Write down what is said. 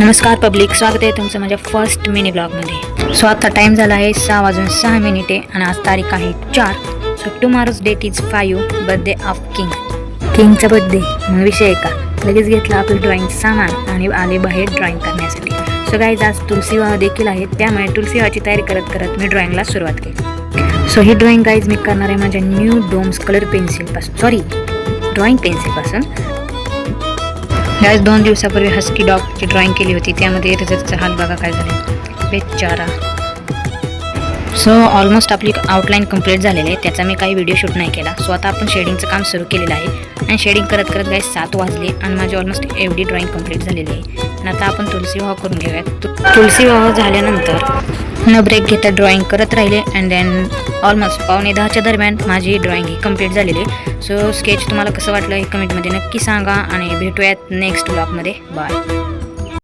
नमस्कार पब्लिक, स्वागत आहे तुमचं माझ्या फर्स्ट मिनी ब्लॉगमध्ये. सो आता टाईम झाला आहे 6:06 आणि आज तारीख आहे 4. So tomorrow's date is 5, birthday of किंगचा बर्थडे. मग विषय का लगेच घेतला आपलं ड्रॉइंग सामान आणि आले बाहेर ड्रॉइंग करण्यासाठी. सो गाईज आज तुलसी विवाह देखील आहे, त्यामुळे तुलसी विवाहाची तयारी करत करत मी ड्रॉइंगला सुरुवात केली. सो ही ड्रॉइंग गाईज मी करणार आहे माझ्या न्यू डोम्स कलर पेन्सिलपासून, ड्रॉइंग पेन्सिलपासून. याच 2 दिवसापूर्वी हस्की डॉगची ड्रॉइंग केली होती, त्यामध्ये रिझल्टचा हाल बघा काय झाले बेचारा. सो ऑलमोस्ट आपली आउटलाईन कंप्लीट झालेली आहे, त्याचा मी काही व्हिडिओ शूट नाही केला. सो आता आपण शेडिंगचं काम सुरू केलेलं आहे आणि शेडिंग करत करत गाईज 7 वाजले आणि माझी ऑलमोस्ट एवढी ड्रॉइंग कंप्लीट झालेली आहे. आणि आता आपण तुलसी विवाह करून घेऊयात. तुलसी विवाह झाल्यानंतर न ब्रेक घेता ड्रॉइंग करत राहिले अँड देन ऑलमोस्ट 9:15च्या दरम्यान माझी ड्रॉइंग ही कंप्लीट झालेली आहे. सो स्केच तुम्हाला कसं वाटलं हे कमेंटमध्ये नक्की सांगा आणि भेटूयात नेक्स्ट ब्लॉगमध्ये. बाय.